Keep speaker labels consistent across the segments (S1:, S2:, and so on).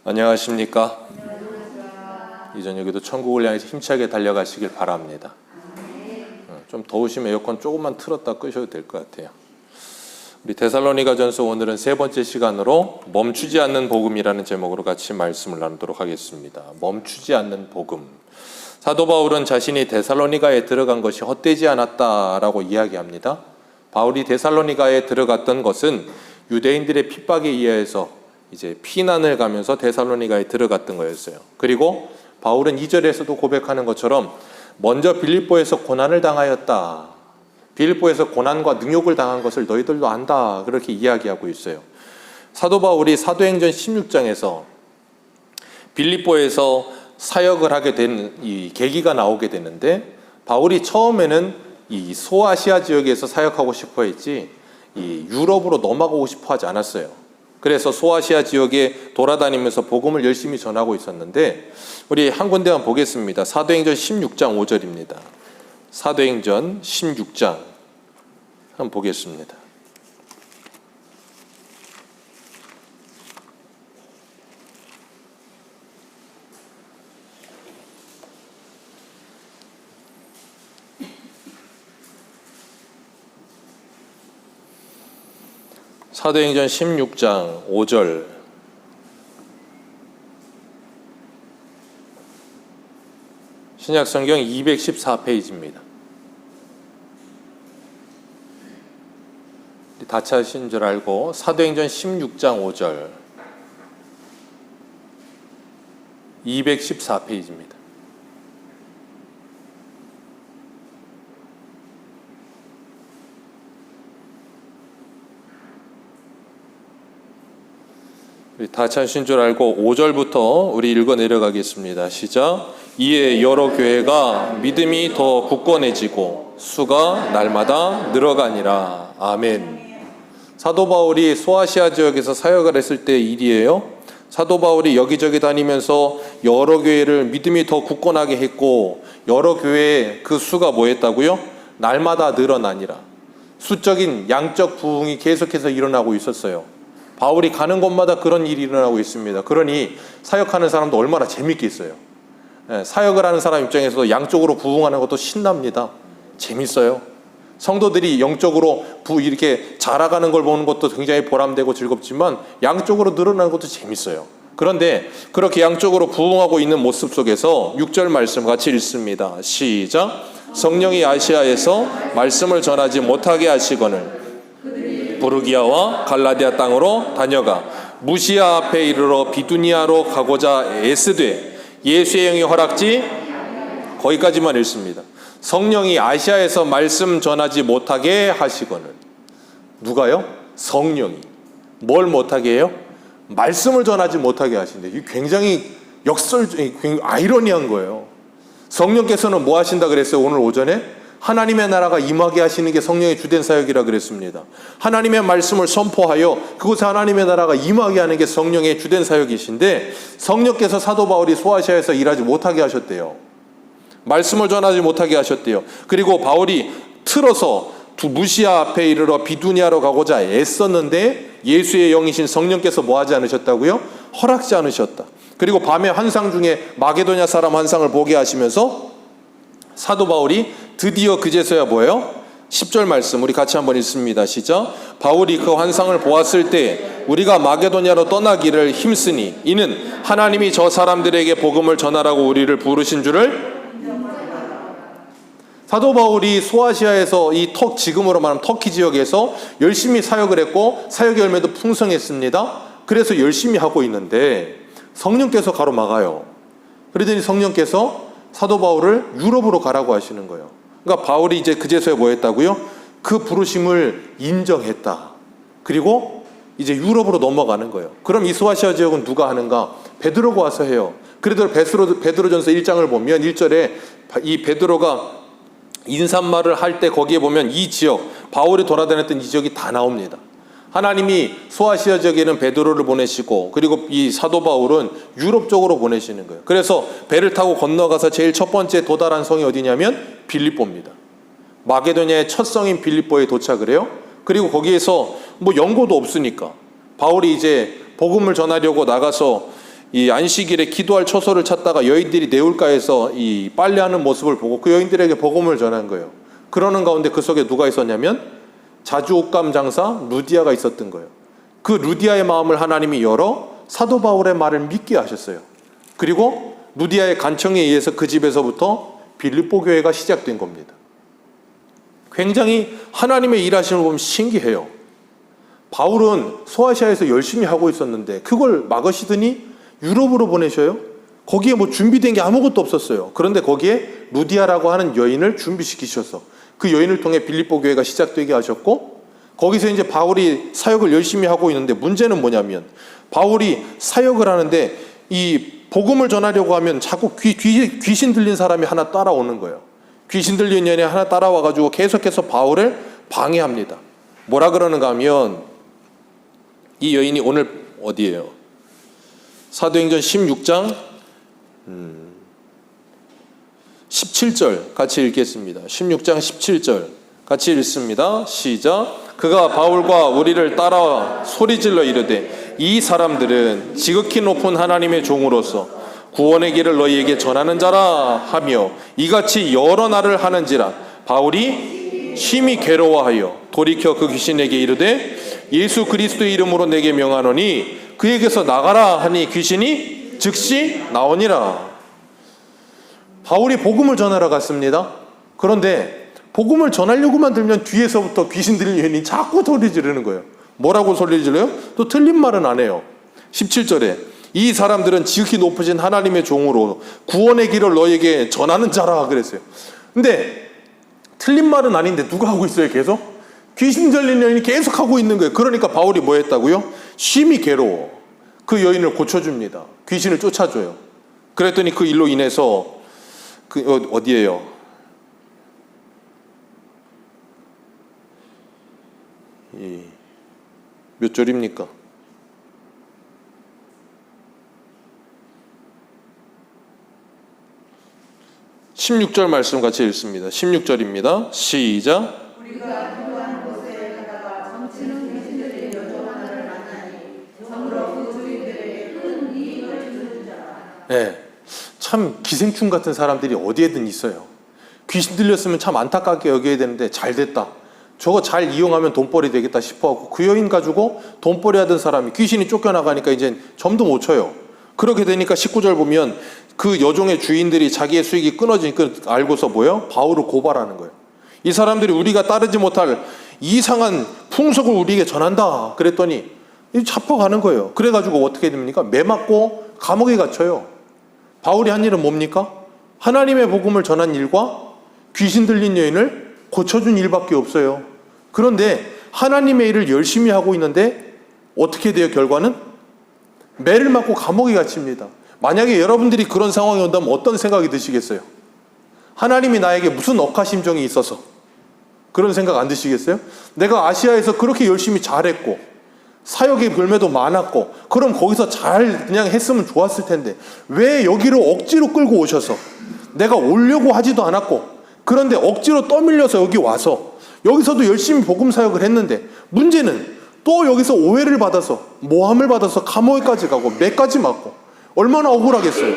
S1: 안녕하십니까? 이 저녁에도 천국을 향해서 힘차게 달려가시길 바랍니다. 좀 더우시면 에어컨 조금만 틀었다 끄셔도 될 것 같아요. 우리 데살로니가전서 오늘은 세 번째 시간으로 멈추지 않는 복음이라는 제목으로 같이 말씀을 나누도록 하겠습니다. 멈추지 않는 복음. 사도 바울은 자신이 데살로니가에 들어간 것이 헛되지 않았다라고 이야기합니다. 바울이 데살로니가에 들어갔던 것은 유대인들의 핍박에 의해서 이제 피난을 가면서 데살로니가에 들어갔던 거였어요. 그리고 바울은 2절에서도 고백하는 것처럼 먼저 빌립보에서 고난을 당하였다. 빌립보에서 고난과 능욕을 당한 것을 너희들도 안다. 그렇게 이야기하고 있어요. 사도 바울이 사도행전 16장에서 빌립보에서 사역을 하게 된 이 계기가 나오게 되는데, 바울이 처음에는 이 소아시아 지역에서 사역하고 싶어 했지 이 유럽으로 넘어가고 싶어 하지 않았어요. 그래서 소아시아 지역에 돌아다니면서 복음을 열심히 전하고 있었는데, 우리 한 군데만 보겠습니다. 사도행전 16장 5절입니다. 사도행전 16장 한번 보겠습니다. 사도행전 16장 5절. 신약성경 214페이지입니다. 다 찾으신 줄 알고 사도행전 16장 5절 214페이지입니다. 다 찾으신 줄 알고 5절부터 우리 읽어 내려가겠습니다. 시작. 이에 여러 교회가 믿음이 더 굳건해지고 수가 날마다 늘어가니라. 아멘. 사도 바울이 소아시아 지역에서 사역을 했을 때의 일이에요. 사도 바울이 여기저기 다니면서 여러 교회를 믿음이 더 굳건하게 했고, 여러 교회의 그 수가 뭐였다고요? 날마다 늘어나니라. 수적인 양적 부흥이 계속해서 일어나고 있었어요. 바울이 가는 곳마다 그런 일이 일어나고 있습니다. 그러니 사역하는 사람도 얼마나 재밌겠어요. 사역을 하는 사람 입장에서도 양적으로 부흥하는 것도 신납니다. 재밌어요. 성도들이 영적으로 이렇게 자라가는 걸 보는 것도 굉장히 보람되고 즐겁지만 양적으로 늘어나는 것도 재밌어요. 그런데 그렇게 양적으로 부흥하고 있는 모습 속에서 6절 말씀 같이 읽습니다. 시작. 성령이 아시아에서 말씀을 전하지 못하게 하시거늘 부르기아와 갈라디아 땅으로 다녀가 무시아 앞에 이르러 비두니아로 가고자 애쓰되 예수의 영이 허락지, 거기까지만 읽습니다. 성령이 아시아에서 말씀 전하지 못하게 하시거늘. 누가요? 성령이. 뭘 못하게 해요? 말씀을 전하지 못하게 하신대. 이게 굉장히 굉장히 아이러니한 거예요. 성령께서는 뭐 하신다 그랬어요? 오늘 오전에 하나님의 나라가 임하게 하시는 게 성령의 주된 사역이라 그랬습니다. 하나님의 말씀을 선포하여 그곳에 하나님의 나라가 임하게 하는 게 성령의 주된 사역이신데, 성령께서 사도 바울이 소아시아에서 일하지 못하게 하셨대요. 말씀을 전하지 못하게 하셨대요. 그리고 바울이 틀어서 무시아 앞에 이르러 비두니아로 가고자 애썼는데 예수의 영이신 성령께서 뭐 하지 않으셨다고요? 허락지 않으셨다. 그리고 밤에 환상 중에 마게도냐 사람 환상을 보게 하시면서 사도 바울이 드디어 그제서야 뭐예요? 10절 말씀 우리 같이 한번 읽습니다. 시작. 바울이 그 환상을 보았을 때 우리가 마게도냐로 떠나기를 힘쓰니 이는 하나님이 저 사람들에게 복음을 전하라고 우리를 부르신 줄을. 사도 바울이 소아시아에서 지금으로 말하면 터키 지역에서 열심히 사역을 했고 사역의 열매도 풍성했습니다. 그래서 열심히 하고 있는데 성령께서 가로막아요. 그러더니 성령께서 사도 바울을 유럽으로 가라고 하시는 거예요. 그러니까 바울이 이제 그제서야 뭐 했다고요? 그 부르심을 인정했다. 그리고 이제 유럽으로 넘어가는 거예요. 그럼 이 소아시아 지역은 누가 하는가? 베드로가 와서 해요. 그래도 베드로전서 1장을 보면 1절에 이 베드로가 인사말을 할 때 거기에 보면 이 지역, 바울이 돌아다녔던 이 지역이 다 나옵니다. 하나님이 소아시아 지역에는 베드로를 보내시고, 그리고 이 사도 바울은 유럽 쪽으로 보내시는 거예요. 그래서 배를 타고 건너가서 제일 첫 번째 도달한 성이 어디냐면 빌립보입니다. 마게도냐의 첫 성인 빌립보에 도착을 해요. 그리고 거기에서 뭐 연고도 없으니까 바울이 이제 복음을 전하려고 나가서 이 안식일에 기도할 처소를 찾다가 여인들이 네울가에서 이 빨래하는 모습을 보고 그 여인들에게 복음을 전한 거예요. 그러는 가운데 그 속에 누가 있었냐면 자주옷감 장사 루디아가 있었던 거예요. 그 루디아의 마음을 하나님이 열어 사도 바울의 말을 믿게 하셨어요. 그리고 루디아의 간청에 의해서 그 집에서부터 빌립보 교회가 시작된 겁니다. 굉장히 하나님의 일하시는 걸 보면 신기해요. 바울은 소아시아에서 열심히 하고 있었는데 그걸 막으시더니 유럽으로 보내셔요. 거기에 뭐 준비된 게 아무것도 없었어요. 그런데 거기에 루디아라고 하는 여인을 준비시키셔서 그 여인을 통해 빌립보 교회가 시작되게 하셨고, 거기서 이제 바울이 사역을 열심히 하고 있는데 문제는 뭐냐면 바울이 사역을 하는데 이 복음을 전하려고 하면 자꾸 귀신 들린 사람이 하나 따라오는 거예요. 귀신 들린 여인이 하나 따라와가지고 계속해서 바울을 방해합니다. 뭐라 그러는가 하면 이 여인이 오늘 어디예요? 사도행전 16장 17절 같이 읽겠습니다. 16장 17절 같이 읽습니다. 시작. 그가 바울과 우리를 따라와 소리질러 이르되 이 사람들은 지극히 높은 하나님의 종으로서 구원의 길을 너희에게 전하는 자라 하며 이같이 여러 날을 하는지라. 바울이 심히 괴로워하여 돌이켜 그 귀신에게 이르되 예수 그리스도의 이름으로 내게 명하노니 그에게서 나가라 하니 귀신이 즉시 나오니라. 바울이 복음을 전하러 갔습니다. 그런데 복음을 전하려고만 들면 뒤에서부터 귀신 들린 여인이 자꾸 소리 지르는 거예요. 뭐라고 소리 질러요? 또 틀린 말은 안 해요. 17절에 이 사람들은 지극히 높으신 하나님의 종으로 구원의 길을 너에게 전하는 자라 그랬어요. 근데 틀린 말은 아닌데 누가 하고 있어요? 계속? 귀신 들린 여인이 계속 하고 있는 거예요. 그러니까 바울이 뭐 했다고요? 심히 괴로워. 그 여인을 고쳐줍니다. 귀신을 쫓아줘요. 그랬더니 그 일로 인해서 어디예요? 몇 절입니까? 16절 말씀 같이 읽습니다. 16절입니다. 시작. 우리가 기도하는 곳에 가다가 정치는 귀신들의 여종 하나를 만나니 참으로 그 주인들에게 큰 이익을 주는 자라. 네, 참 기생충 같은 사람들이 어디에든 있어요. 귀신 들렸으면 참 안타깝게 여겨야 되는데 잘 됐다. 저거 잘 이용하면 돈벌이 되겠다 싶어갖고 그 여인 가지고 돈벌이 하던 사람이 귀신이 쫓겨나가니까 이제 점도 못 쳐요. 그렇게 되니까 19절 보면 그 여종의 주인들이 자기의 수익이 끊어지니까 알고서 뭐예요? 바울을 고발하는 거예요. 이 사람들이 우리가 따르지 못할 이상한 풍속을 우리에게 전한다. 그랬더니 잡혀가는 거예요. 그래가지고 어떻게 됩니까? 매 맞고 감옥에 갇혀요. 바울이 한 일은 뭡니까? 하나님의 복음을 전한 일과 귀신 들린 여인을 고쳐준 일밖에 없어요. 그런데 하나님의 일을 열심히 하고 있는데 어떻게 돼요? 결과는 매를 맞고 감옥에 갇힙니다. 만약에 여러분들이 그런 상황이 온다면 어떤 생각이 드시겠어요? 하나님이 나에게 무슨 억하심정이 있어서 그런 생각 안 드시겠어요? 내가 아시아에서 그렇게 열심히 잘했고 사역의 열매도 많았고 그럼 거기서 잘 그냥 했으면 좋았을 텐데 왜 여기로 억지로 끌고 오셔서 내가 오려고 하지도 않았고 그런데 억지로 떠밀려서 여기 와서 여기서도 열심히 복음 사역을 했는데 문제는 또 여기서 오해를 받아서 모함을 받아서 감옥에까지 가고 매까지 맞고 얼마나 억울하겠어요.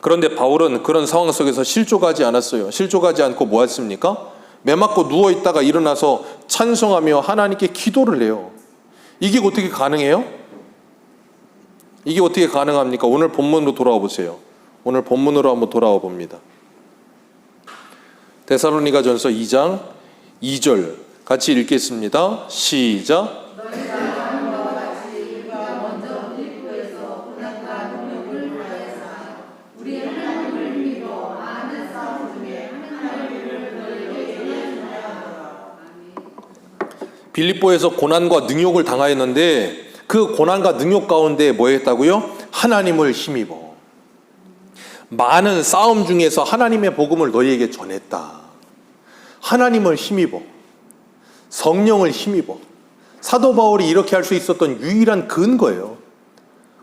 S1: 그런데 바울은 그런 상황 속에서 실족하지 않았어요. 실족하지 않고 뭐 했습니까? 매 맞고 누워있다가 일어나서 찬송하며 하나님께 기도를 해요. 이게 어떻게 가능해요? 이게 어떻게 가능합니까? 오늘 본문으로 돌아와 보세요. 오늘 본문으로 한번 돌아와 봅니다. 데살로니가전서 2장 2절 같이 읽겠습니다. 시작. 빌립보에서 고난과 능욕을 당하였는데 그 고난과 능욕 가운데 뭐 했다고요? 하나님을 힘입어. 많은 싸움 중에서 하나님의 복음을 너희에게 전했다. 하나님을 힘입어. 성령을 힘입어. 사도 바울이 이렇게 할 수 있었던 유일한 근거예요.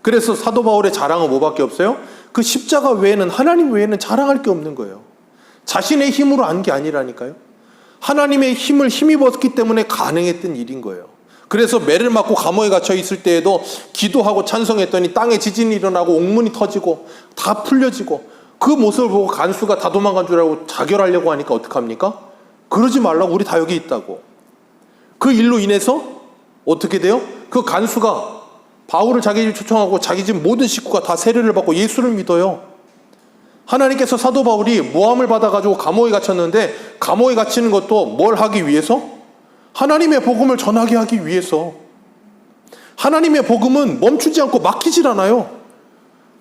S1: 그래서 사도 바울의 자랑은 뭐밖에 없어요? 그 십자가 외에는 하나님 외에는 자랑할 게 없는 거예요. 자신의 힘으로 한 게 아니라니까요. 하나님의 힘을 힘입었기 때문에 가능했던 일인 거예요. 그래서 매를 맞고 감옥에 갇혀 있을 때에도 기도하고 찬송했더니 땅에 지진이 일어나고 옥문이 터지고 다 풀려지고, 그 모습을 보고 간수가 다 도망간 줄 알고 자결하려고 하니까 어떡합니까? 그러지 말라고, 우리 다 여기 있다고. 그 일로 인해서 어떻게 돼요? 그 간수가 바울을 자기 집 초청하고 자기 집 모든 식구가 다 세례를 받고 예수를 믿어요. 하나님께서 사도 바울이 모함을 받아가지고 감옥에 갇혔는데, 감옥에 갇히는 것도 뭘 하기 위해서? 하나님의 복음을 전하게 하기 위해서. 하나님의 복음은 멈추지 않고 막히질 않아요.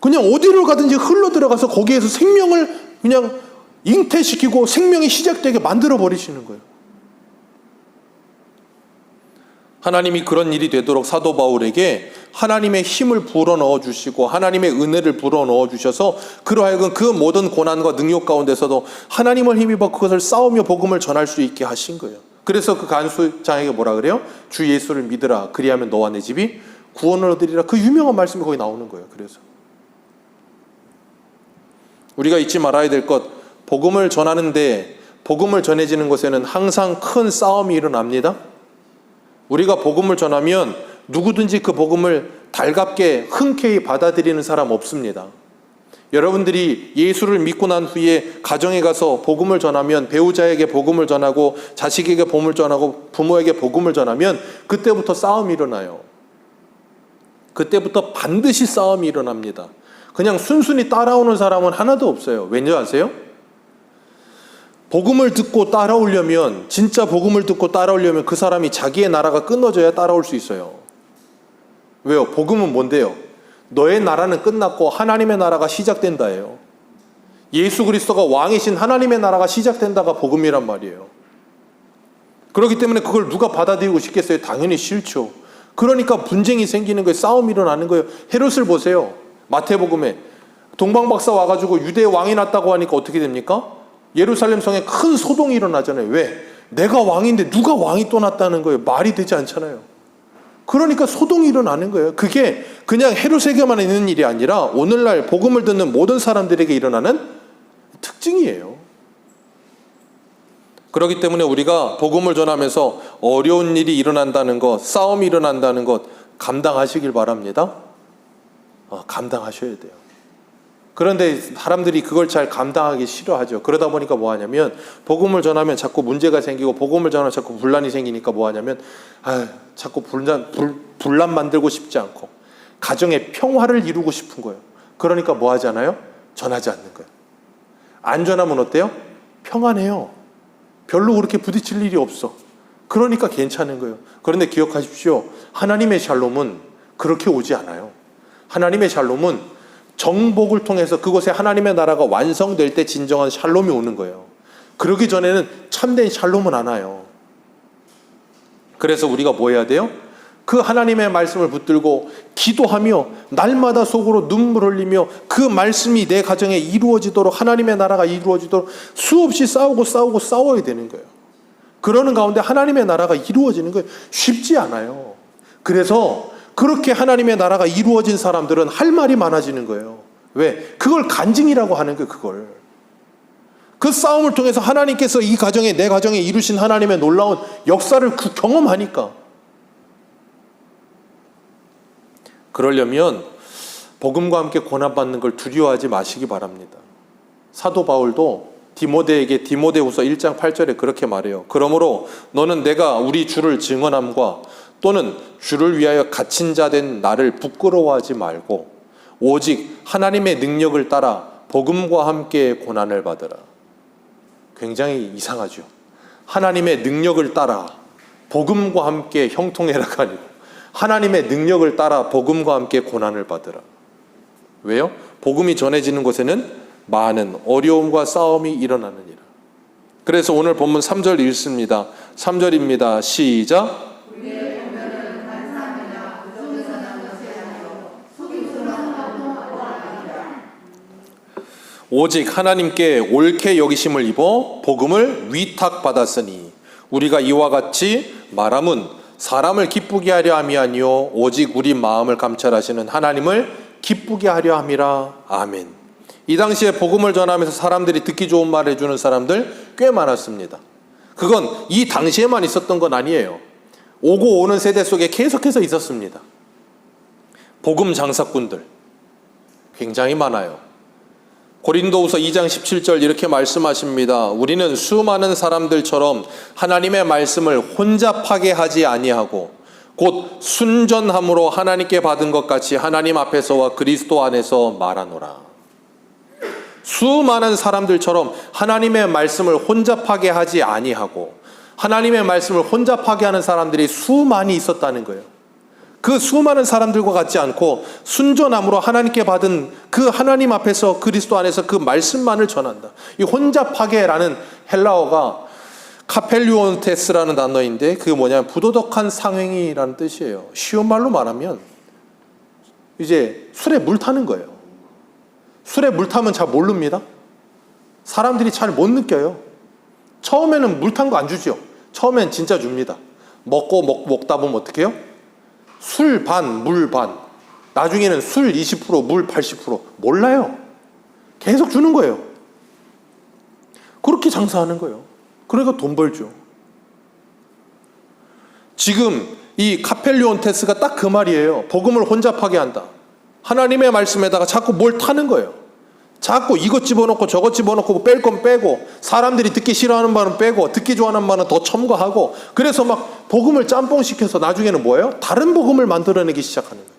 S1: 그냥 어디를 가든지 흘러 들어가서 거기에서 생명을 그냥 잉태시키고 생명이 시작되게 만들어 버리시는 거예요. 하나님이 그런 일이 되도록 사도 바울에게 하나님의 힘을 불어넣어 주시고 하나님의 은혜를 불어넣어 주셔서 그러하여금 그 모든 고난과 능력 가운데서도 하나님을 힘입어 그것을 싸우며 복음을 전할 수 있게 하신 거예요. 그래서 그 간수장에게 뭐라 그래요? 주 예수를 믿으라, 그리하면 너와 내 집이 구원을 얻으리라. 그 유명한 말씀이 거기 나오는 거예요. 그래서 우리가 잊지 말아야 될 것, 복음을 전하는데, 복음을 전해지는 곳에는 항상 큰 싸움이 일어납니다. 우리가 복음을 전하면 누구든지 그 복음을 달갑게 흔쾌히 받아들이는 사람 없습니다. 여러분들이 예수를 믿고 난 후에 가정에 가서 복음을 전하면, 배우자에게 복음을 전하고 자식에게 복음을 전하고 부모에게 복음을 전하면 그때부터 싸움이 일어나요. 그때부터 반드시 싸움이 일어납니다. 그냥 순순히 따라오는 사람은 하나도 없어요. 왠지 아세요? 복음을 듣고 따라오려면, 진짜 복음을 듣고 따라오려면 그 사람이 자기의 나라가 끊어져야 따라올 수 있어요. 왜요? 복음은 뭔데요? 너의 나라는 끝났고 하나님의 나라가 시작된다예요. 예수 그리스도가 왕이신 하나님의 나라가 시작된다가 복음이란 말이에요. 그렇기 때문에 그걸 누가 받아들이고 싶겠어요? 당연히 싫죠. 그러니까 분쟁이 생기는 거예요. 싸움이 일어나는 거예요. 헤롯을 보세요. 마태복음에 동방박사 와가지고 유대 왕이 났다고 하니까 어떻게 됩니까? 예루살렘 성에 큰 소동이 일어나잖아요. 왜? 내가 왕인데 누가 왕이 또 났다는 거예요. 말이 되지 않잖아요. 그러니까 소동이 일어나는 거예요. 그게 그냥 헤롯에게만 있는 일이 아니라 오늘날 복음을 듣는 모든 사람들에게 일어나는 특징이에요. 그렇기 때문에 우리가 복음을 전하면서 어려운 일이 일어난다는 것, 싸움이 일어난다는 것 감당하시길 바랍니다. 감당하셔야 돼요. 그런데 사람들이 그걸 잘 감당하기 싫어하죠. 그러다 보니까 뭐 하냐면, 복음을 전하면 자꾸 문제가 생기고, 복음을 전하면 자꾸 분란이 생기니까 뭐 하냐면, 자꾸 분란 만들고 싶지 않고 가정의 평화를 이루고 싶은 거예요. 그러니까 뭐 하잖아요? 전하지 않는 거예요. 안 전하면 어때요? 평안해요. 별로 그렇게 부딪힐 일이 없어. 그러니까 괜찮은 거예요. 그런데 기억하십시오. 하나님의 샬롬은 그렇게 오지 않아요. 하나님의 샬롬은 정복을 통해서 그곳에 하나님의 나라가 완성될 때 진정한 샬롬이 오는 거예요. 그러기 전에는 참된 샬롬은 안 와요. 그래서 우리가 뭐 해야 돼요? 그 하나님의 말씀을 붙들고 기도하며 날마다 속으로 눈물 흘리며 그 말씀이 내 가정에 이루어지도록, 하나님의 나라가 이루어지도록 수없이 싸워야 되는 거예요. 그러는 가운데 하나님의 나라가 이루어지는 거예요. 쉽지 않아요. 그래서 그렇게 하나님의 나라가 이루어진 사람들은 할 말이 많아지는 거예요. 왜? 그걸 간증이라고 하는 거예요. 그걸. 그 싸움을 통해서 하나님께서 이 가정에, 내 가정에 이루신 하나님의 놀라운 역사를 경험하니까. 그러려면 복음과 함께 고난받는 걸 두려워하지 마시기 바랍니다. 사도 바울도 디모데에게 디모데후서 1장 8절에 그렇게 말해요. 그러므로 너는 내가 우리 주를 증언함과 또는 주를 위하여 갇힌 자 된 나를 부끄러워하지 말고 오직 하나님의 능력을 따라 복음과 함께 고난을 받으라. 굉장히 이상하죠. 하나님의 능력을 따라 복음과 함께 형통해라가 아니고 하나님의 능력을 따라 복음과 함께 고난을 받으라. 왜요? 복음이 전해지는 곳에는 많은 어려움과 싸움이 일어나느니라. 그래서 오늘 본문 3절 읽습니다. 3절입니다. 시작. 오직 하나님께 옳게 여기심을 입어 복음을 위탁받았으니 우리가 이와 같이 말함은 사람을 기쁘게 하려 함이 아니요 오직 우리 마음을 감찰하시는 하나님을 기쁘게 하려 함이라. 아멘. 이 당시에 복음을 전하면서 사람들이 듣기 좋은 말 해주는 사람들 꽤 많았습니다. 그건 이 당시에만 있었던 건 아니에요. 오고 오는 세대 속에 계속해서 있었습니다. 복음 장사꾼들 굉장히 많아요. 고린도후서 2장 17절 이렇게 말씀하십니다. 우리는 수많은 사람들처럼 하나님의 말씀을 혼잡하게 하지 아니하고 곧 순전함으로 하나님께 받은 것 같이 하나님 앞에서와 그리스도 안에서 말하노라. 수많은 사람들처럼 하나님의 말씀을 혼잡하게 하지 아니하고, 하나님의 말씀을 혼잡하게 하는 사람들이 수많이 있었다는 거예요. 그 수많은 사람들과 같지 않고 순전함으로 하나님께 받은 그 하나님 앞에서 그리스도 안에서 그 말씀만을 전한다. 이 혼잡하게라는 헬라어가 카펠리온테스라는 단어인데 그게 뭐냐면 부도덕한 상행이라는 뜻이에요. 쉬운 말로 말하면 이제 술에 물 타는 거예요. 술에 물 타면 잘 모릅니다. 사람들이 잘 못 느껴요. 처음에는 물 탄 거 안 주죠. 처음엔 진짜 줍니다. 먹다 보면 어떻게 해요? 술 반, 물 반. 나중에는 술 20%, 물 80%. 몰라요. 계속 주는 거예요. 그렇게 장사하는 거예요. 그러니까 돈 벌죠. 지금 이 카펠리온테스가 딱 그 말이에요. 복음을 혼잡하게 한다. 하나님의 말씀에다가 자꾸 뭘 타는 거예요. 자꾸 이것 집어넣고 저것 집어넣고 뺄 건 빼고, 사람들이 듣기 싫어하는 말은 빼고, 듣기 좋아하는 말은 더 첨가하고, 그래서 막 복음을 짬뽕시켜서 나중에는 뭐예요? 다른 복음을 만들어내기 시작하는 거예요.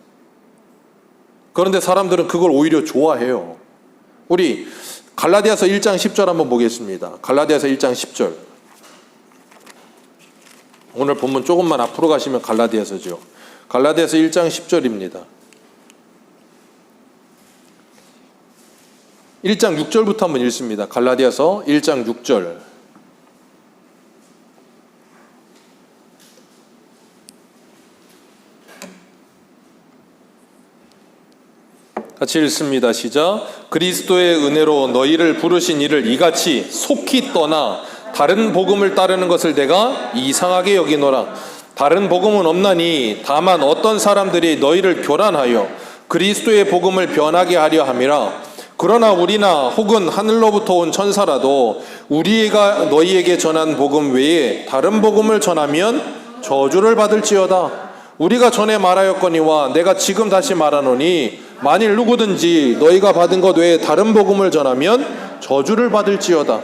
S1: 그런데 사람들은 그걸 오히려 좋아해요. 우리 갈라디아서 1장 10절 한번 보겠습니다. 갈라디아서 1장 10절. 오늘 본문 조금만 앞으로 가시면 갈라디아서죠. 갈라디아서 1장 10절입니다. 1장 6절부터 한번 읽습니다. 갈라디아서 1장 6절. 같이 읽습니다. 시작. 그리스도의 은혜로 너희를 부르신 이를 이같이 속히 떠나 다른 복음을 따르는 것을 내가 이상하게 여기노라. 다른 복음은 없나니 다만 어떤 사람들이 너희를 교란하여 그리스도의 복음을 변하게 하려 함이라. 그러나 우리나 혹은 하늘로부터 온 천사라도 우리가 너희에게 전한 복음 외에 다른 복음을 전하면 저주를 받을지어다. 우리가 전에 말하였거니와 내가 지금 다시 말하노니 만일 누구든지 너희가 받은 것 외에 다른 복음을 전하면 저주를 받을지어다.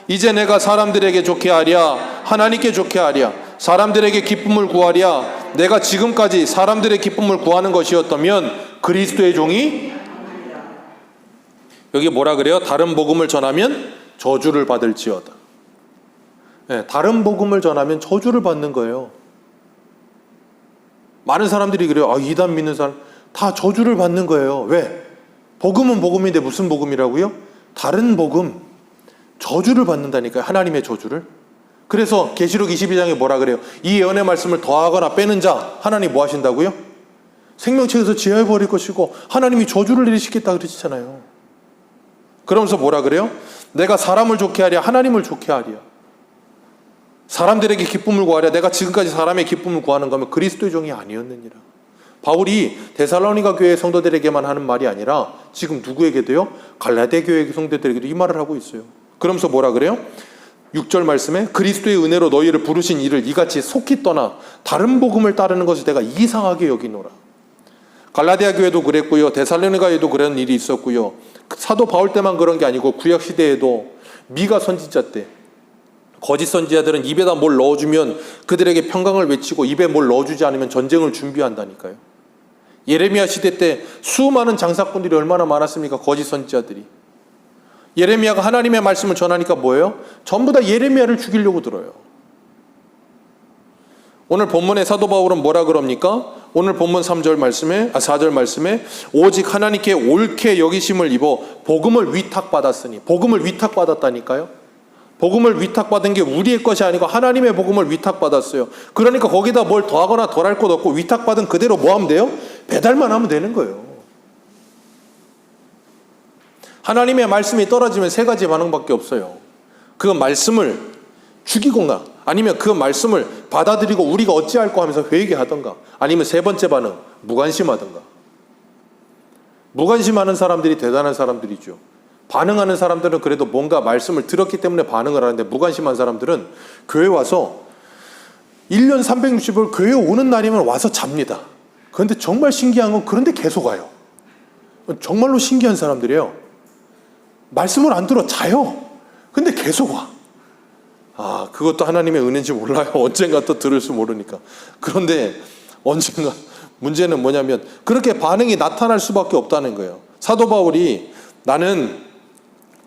S1: 이제 내가 사람들에게 좋게 하랴 하나님께 좋게 하랴 사람들에게 기쁨을 구하랴 내가 지금까지 사람들의 기쁨을 구하는 것이었다면 그리스도의 종이, 여기 뭐라 그래요? 다른 복음을 전하면 저주를 받을지어다. 네, 다른 복음을 전하면 저주를 받는 거예요. 많은 사람들이 그래요. 이단 믿는 사람 다 저주를 받는 거예요. 왜? 복음은 복음인데 무슨 복음이라고요? 다른 복음, 저주를 받는다니까요. 하나님의 저주를. 그래서 계시록 22장에 뭐라 그래요? 이 예언의 말씀을 더하거나 빼는 자 하나님 뭐 하신다고요? 생명책에서 제어해버릴 것이고 하나님이 저주를 내리시겠다 그러시잖아요. 그러면서 뭐라 그래요? 내가 사람을 좋게 하랴 하나님을 좋게 하랴 사람들에게 기쁨을 구하랴 내가 지금까지 사람의 기쁨을 구하는 거면 그리스도의 종이 아니었느니라. 바울이 데살로니가 교회 성도들에게만 하는 말이 아니라 지금 누구에게도요? 갈라디아 교회 성도들에게도 이 말을 하고 있어요. 그러면서 뭐라 그래요? 6절 말씀에 그리스도의 은혜로 너희를 부르신 이를 이같이 속히 떠나 다른 복음을 따르는 것을 내가 이상하게 여기노라. 갈라디아 교회도 그랬고요. 데살로니가에도 그런 일이 있었고요. 사도 바울 때만 그런 게 아니고 구약 시대에도 미가 선지자 때 거짓 선지자들은 입에다 뭘 넣어주면 그들에게 평강을 외치고 입에 뭘 넣어주지 않으면 전쟁을 준비한다니까요. 예레미야 시대 때 수많은 장사꾼들이 얼마나 많았습니까? 거짓 선지자들이. 예레미야가 하나님의 말씀을 전하니까 뭐예요? 전부 다 예레미야를 죽이려고 들어요. 오늘 본문의 사도 바울은 뭐라 그럽니까? 오늘 본문 4절 말씀에 오직 하나님께 옳게 여기심을 입어 복음을 위탁받았으니, 복음을 위탁받았다니까요. 복음을 위탁받은 게 우리의 것이 아니고 하나님의 복음을 위탁받았어요. 그러니까 거기다 뭘 더하거나 덜할 것 없고 위탁받은 그대로 뭐 하면 돼요? 배달만 하면 되는 거예요. 하나님의 말씀이 떨어지면 세 가지 반응밖에 없어요. 그 말씀을 죽이거나 아니면 그 말씀을 받아들이고 우리가 어찌할까 하면서 회개하던가, 아니면 세 번째 반응, 무관심하던가. 무관심하는 사람들이 대단한 사람들이죠. 반응하는 사람들은 그래도 뭔가 말씀을 들었기 때문에 반응을 하는데, 무관심한 사람들은 교회 와서
S2: 1년 360일 교회 오는 날이면 와서 잡니다. 그런데 정말 신기한 건 그런데 계속 와요. 정말로 신기한 사람들이에요. 말씀을 안 들어 자요. 근데 계속 와. 그것도 하나님의 은혜인지 몰라요. 언젠가 또 들을 수 모르니까. 그런데 언젠가 문제는 뭐냐면 그렇게 반응이 나타날 수밖에 없다는 거예요. 사도 바울이 나는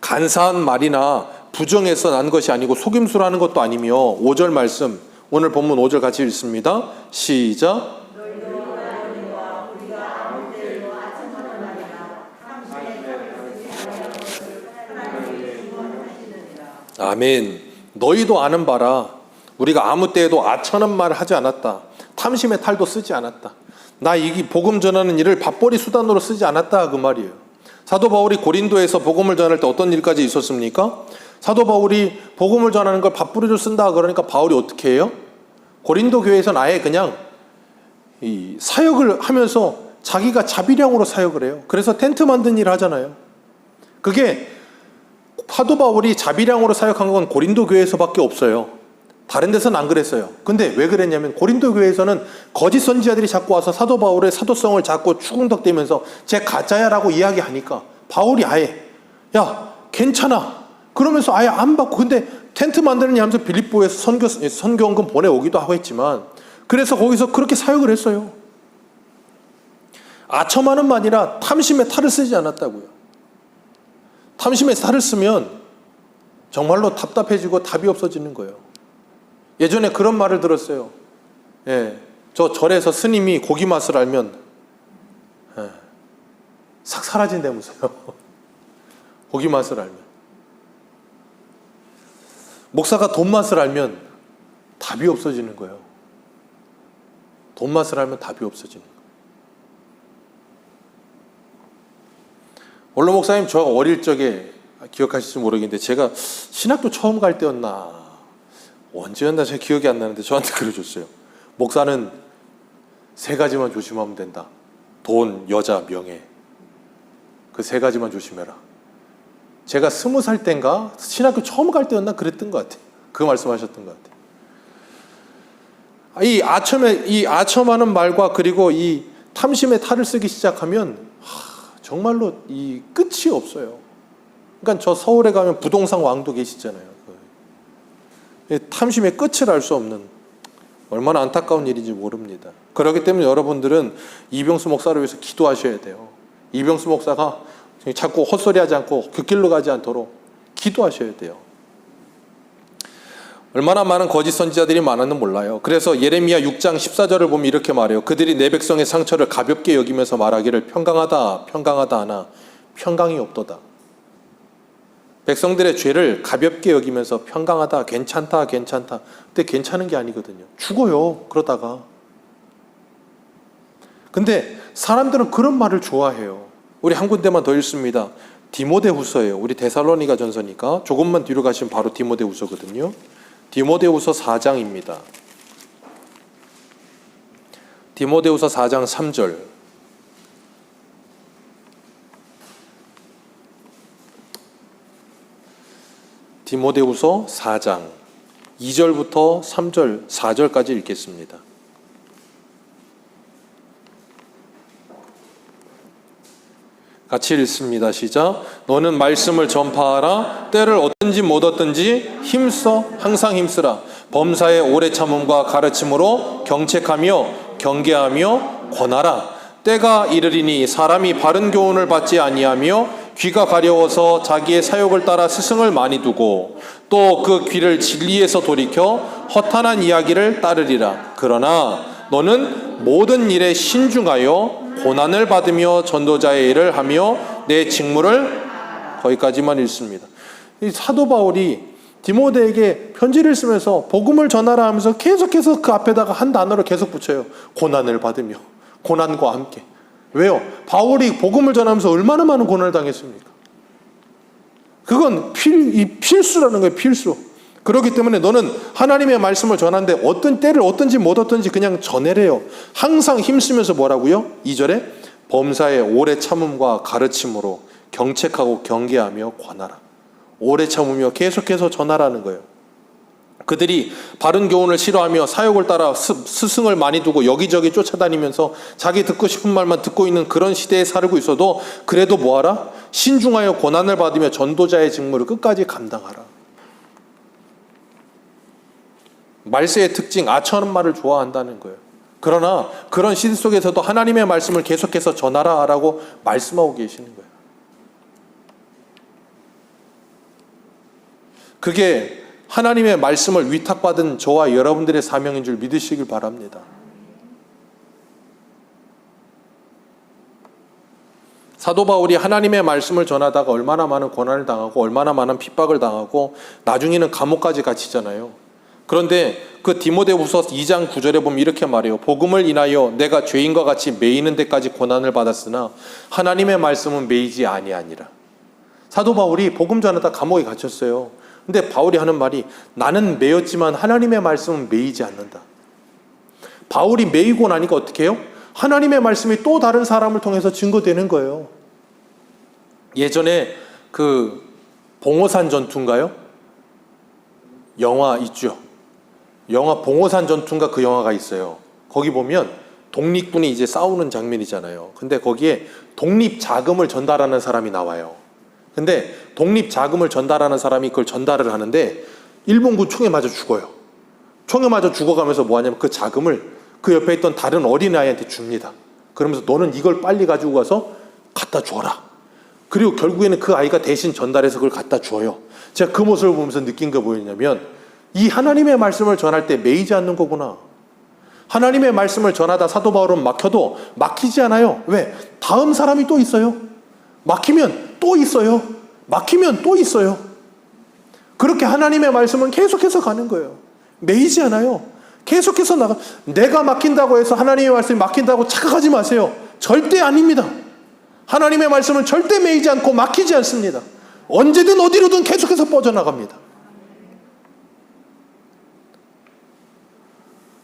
S2: 간사한 말이나 부정해서 난 것이 아니고 속임수라는 것도 아니며 5절 말씀, 오늘 본문 5절 같이 읽습니다. 시작. 아멘. 너희도 아는 바라. 우리가 아무 때에도 아첨한 말을 하지 않았다. 탐심의 탈도 쓰지 않았다. 나 이 복음 전하는 일을 밥벌이 수단으로 쓰지 않았다, 그 말이에요. 사도 바울이 고린도에서 복음을 전할 때 어떤 일까지 있었습니까? 사도 바울이 복음을 전하는 걸 밥벌이로 쓴다 그러니까 바울이 어떻게 해요? 고린도 교회에서는 아예 그냥 이 사역을 하면서 자기가 자비량으로 사역을 해요. 그래서 텐트 만든 일을 하잖아요. 그게 사도 바울이 자비량으로 사역한 건 고린도 교회에서밖에 없어요. 다른 데서는 안 그랬어요. 근데 왜 그랬냐면 고린도 교회에서는 거짓 선지자들이 자꾸 와서 사도 바울의 사도성을 자꾸 추궁덕대면서 쟤 가짜야라고 이야기하니까 바울이 아예 야 괜찮아 그러면서 아예 안 받고, 근데 텐트 만드느냐 하면서 빌립보에서 선교원금 보내오기도 하고 했지만, 그래서 거기서 그렇게 사역을 했어요. 아첨하는 말이라 탐심의 탈을 쓰지 않았다고요. 탐심의 탈을 쓰면 정말로 답답해지고 답이 없어지는 거예요. 예전에 그런 말을 들었어요. 저 절에서 스님이 고기 맛을 알면 싹 사라진다면서요. 고기 맛을 알면. 목사가 돈 맛을 알면 답이 없어지는 거예요. 돈 맛을 알면 답이 없어지는 거예요. 원로 목사님, 저 어릴 적에 기억하실지 모르겠는데 제가 신학교 처음 갈 때였나 언제였나 제가 기억이 안 나는데 저한테 그려줬어요. 목사는 3가지만 조심하면 된다. 돈, 여자, 명예. 그 3가지만 조심해라. 제가 20살 때인가 신학교 처음 갈 때였나 그랬던 것 같아요. 그 말씀하셨던 것 같아요. 이 아첨하는 말과 그리고 이 탐심의 탈을 쓰기 시작하면 정말로 이 끝이 없어요. 그러니까 저 서울에 가면 부동산 왕도 계시잖아요. 탐심의 끝을 알 수 없는, 얼마나 안타까운 일인지 모릅니다. 그렇기 때문에 여러분들은 이병수 목사를 위해서 기도하셔야 돼요. 이병수 목사가 자꾸 헛소리하지 않고 그 길로 가지 않도록 기도하셔야 돼요. 얼마나 많은 거짓 선지자들이 많았는 몰라요. 그래서 예레미야 6장 14절을 보면 이렇게 말해요. 그들이 내 백성의 상처를 가볍게 여기면서 말하기를 평강하다 평강하다 하나 평강이 없도다. 백성들의 죄를 가볍게 여기면서 평강하다 괜찮다 괜찮다. 근데 괜찮은 게 아니거든요. 죽어요 그러다가. 근데 사람들은 그런 말을 좋아해요. 우리 한 군데만 더 읽습니다. 디모데후서예요. 우리 데살로니가 전서니까 조금만 뒤로 가시면 바로 디모데후서거든요. 디모데후서 4장입니다. 디모데후서 4장 3절. 디모데후서 4장 2절부터 3절, 4절까지 읽겠습니다. 같이 읽습니다. 시작. 너는 말씀을 전파하라. 때를 얻든지 못 얻든지 힘써 항상 힘쓰라. 범사의 오래 참음과 가르침으로 경책하며 경계하며 권하라. 때가 이르리니 사람이 바른 교훈을 받지 아니하며 귀가 가려워서 자기의 사욕을 따라 스승을 많이 두고 또 그 귀를 진리에서 돌이켜 허탄한 이야기를 따르리라. 그러나 너는 모든 일에 신중하여 고난을 받으며 전도자의 일을 하며 내 직무를, 거기까지만 읽습니다. 이 사도 바울이 디모데에게 편지를 쓰면서 복음을 전하라 하면서 계속해서 그 앞에다가 한 단어를 계속 붙여요. 고난을 받으며, 고난과 함께. 왜요? 바울이 복음을 전하면서 얼마나 많은 고난을 당했습니까? 그건 필수라는 거예요. 필수. 그렇기 때문에 너는 하나님의 말씀을 전하는데 어떤 때를 얻든지 못 얻든지 그냥 전해래요. 항상 힘쓰면서 뭐라고요? 2절에 범사의 오래 참음과 가르침으로 경책하고 경계하며 권하라. 오래 참으며 계속해서 전하라는 거예요. 그들이 바른 교훈을 싫어하며 사욕을 따라 스승을 많이 두고 여기저기 쫓아다니면서 자기 듣고 싶은 말만 듣고 있는 그런 시대에 살고 있어도 그래도 뭐하라? 신중하여 고난을 받으며 전도자의 직무를 끝까지 감당하라. 말세의 특징, 아처하는 말을 좋아한다는 거예요. 그러나 그런 시대 속에서도 하나님의 말씀을 계속해서 전하라 라고 말씀하고 계시는 거예요. 그게 하나님의 말씀을 위탁받은 저와 여러분들의 사명인 줄 믿으시길 바랍니다. 사도 바울이 하나님의 말씀을 전하다가 얼마나 많은 고난을 당하고 얼마나 많은 핍박을 당하고 나중에는 감옥까지 갇히잖아요. 그런데 그 디모데후서 2장 9절에 보면 이렇게 말해요. 복음을 인하여 내가 죄인과 같이 매이는 데까지 고난을 받았으나 하나님의 말씀은 매이지 아니하니라. 사도 바울이 복음 전하다 감옥에 갇혔어요. 근데 바울이 하는 말이 나는 매였지만 하나님의 말씀은 매이지 않는다. 바울이 매이고 나니까 어떻게 해요? 하나님의 말씀이 또 다른 사람을 통해서 증거되는 거예요. 예전에 그 봉오산 전투인가요? 영화 있죠. 영화 봉오산 전투인가 그 영화가 있어요. 거기 보면 독립군이 이제 싸우는 장면이잖아요. 근데 거기에 독립 자금을 전달하는 사람이 나와요. 근데 독립 자금을 전달하는 사람이 그걸 전달을 하는데 일본군 총에 맞아 죽어요. 총에 맞아 죽어가면서 뭐 하냐면 그 자금을 그 옆에 있던 다른 어린아이한테 줍니다. 그러면서 너는 이걸 빨리 가지고 가서 갖다 줘라. 그리고 결국에는 그 아이가 대신 전달해서 그걸 갖다 줘요. 제가 그 모습을 보면서 느낀 게 뭐였냐면 이 하나님의 말씀을 전할 때 매이지 않는 거구나. 하나님의 말씀을 전하다 사도 바울은 막혀도 막히지 않아요. 왜? 다음 사람이 또 있어요. 막히면 또 있어요. 막히면 또 있어요. 그렇게 하나님의 말씀은 계속해서 가는 거예요. 매이지 않아요. 계속해서 나가. 내가 막힌다고 해서 하나님의 말씀이 막힌다고 착각하지 마세요. 절대 아닙니다. 하나님의 말씀은 절대 매이지 않고 막히지 않습니다. 언제든 어디로든 계속해서 뻗어나갑니다.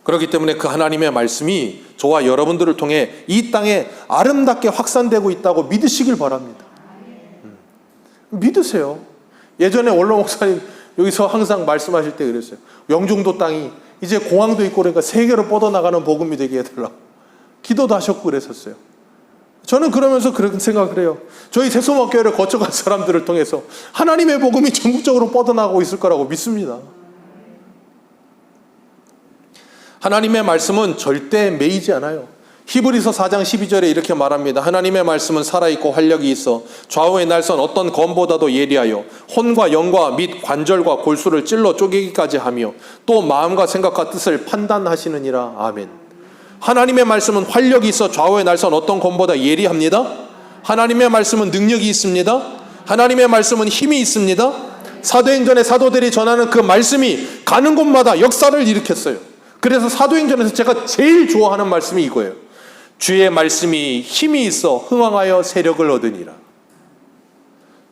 S2: 그렇기 때문에 그 하나님의 말씀이 저와 여러분들을 통해 이 땅에 아름답게 확산되고 있다고 믿으시길 바랍니다. 믿으세요. 예전에 원로 목사님 여기서 항상 말씀하실 때 그랬어요. 영종도 땅이 이제 공항도 있고 그러니까 세계로 뻗어나가는 복음이 되게 해달라고 기도도 하셨고 그랬었어요. 저는 그러면서 그런 생각을 해요. 저희 새소목교회를 거쳐간 사람들을 통해서 하나님의 복음이 전국적으로 뻗어나가고 있을 거라고 믿습니다. 하나님의 말씀은 절대 매이지 않아요. 히브리서 4장 12절에 이렇게 말합니다. 하나님의 말씀은 살아있고 활력이 있어 좌우의 날선 어떤 검보다도 예리하여 혼과 영과 및 관절과 골수를 찔러 쪼개기까지 하며 또 마음과 생각과 뜻을 판단하시느니라. 아멘. 하나님의 말씀은 활력이 있어 좌우의 날선 어떤 검보다 예리합니다. 하나님의 말씀은 능력이 있습니다. 하나님의 말씀은 힘이 있습니다. 사도행전의 사도들이 전하는 그 말씀이 가는 곳마다 역사를 일으켰어요. 그래서 사도행전에서 제가 제일 좋아하는 말씀이 이거예요. 주의 말씀이 힘이 있어 흥왕하여 세력을 얻으니라.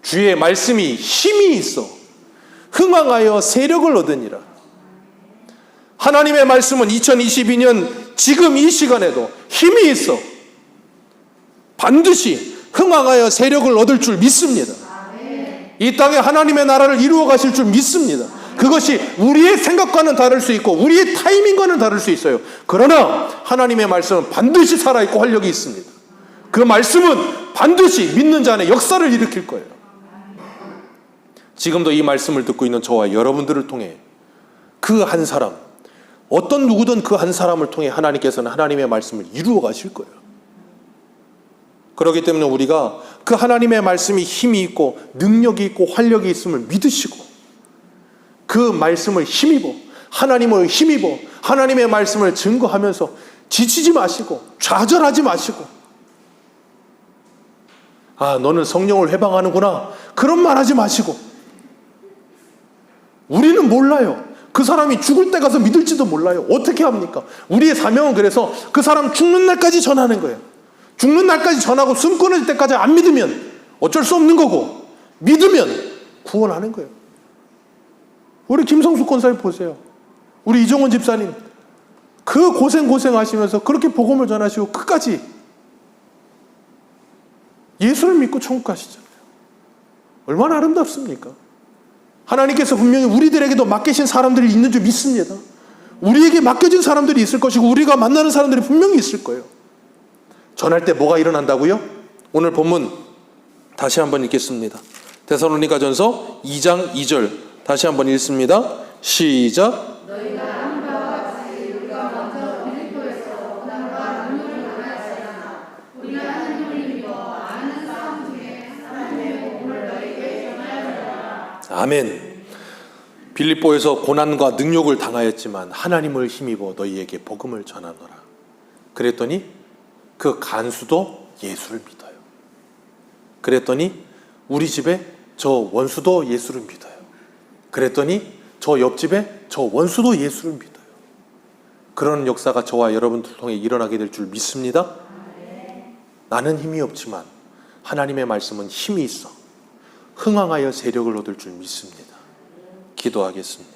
S2: 주의 말씀이 힘이 있어 흥왕하여 세력을 얻으니라. 하나님의 말씀은 2022년 지금 이 시간에도 힘이 있어 반드시 흥왕하여 세력을 얻을 줄 믿습니다. 이 땅에 하나님의 나라를 이루어 가실 줄 믿습니다. 그것이 우리의 생각과는 다를 수 있고 우리의 타이밍과는 다를 수 있어요. 그러나 하나님의 말씀은 반드시 살아있고 활력이 있습니다. 그 말씀은 반드시 믿는 자 안에 역사를 일으킬 거예요. 지금도 이 말씀을 듣고 있는 저와 여러분들을 통해 그 한 사람, 어떤 누구든 그 한 사람을 통해 하나님께서는 하나님의 말씀을 이루어 가실 거예요. 그렇기 때문에 우리가 그 하나님의 말씀이 힘이 있고 능력이 있고 활력이 있음을 믿으시고 그 말씀을 힘입어 하나님을 힘입어 하나님의 말씀을 증거하면서 지치지 마시고 좌절하지 마시고 아 너는 성령을 회방하는구나 그런 말 하지 마시고 우리는 몰라요. 그 사람이 죽을 때 가서 믿을지도 몰라요. 어떻게 합니까? 우리의 사명은 그래서 그 사람 죽는 날까지 전하는 거예요. 죽는 날까지 전하고 숨 끊을 때까지 안 믿으면 어쩔 수 없는 거고 믿으면 구원하는 거예요. 우리 김성숙 권사님 보세요. 우리 이종원 집사님 그 고생하시면서 그렇게 복음을 전하시고 끝까지 예수를 믿고 천국 가시잖아요. 얼마나 아름답습니까? 하나님께서 분명히 우리들에게도 맡기신 사람들이 있는 줄 믿습니다. 우리에게 맡겨진 사람들이 있을 것이고 우리가 만나는 사람들이 분명히 있을 거예요. 전할 때 뭐가 일어난다고요? 오늘 본문 다시 한번 읽겠습니다. 데살로니가전서 2장 2절 다시 한번 읽습니다. 시작. 아멘. 빌립보에서 고난과 능욕을 당하였지만 하나님을 힘입어 너희에게 복음을 전하노라. 그랬더니 그 간수도 예수를 믿어요. 그랬더니 우리 집에 저 원수도 예수를 믿어요. 그랬더니 저 옆집에 저 원수도 예수를 믿어요. 그런 역사가 저와 여러분들 통해 일어나게 될 줄 믿습니다. 나는 힘이 없지만 하나님의 말씀은 힘이 있어 흥황하여 세력을 얻을 줄 믿습니다. 기도하겠습니다.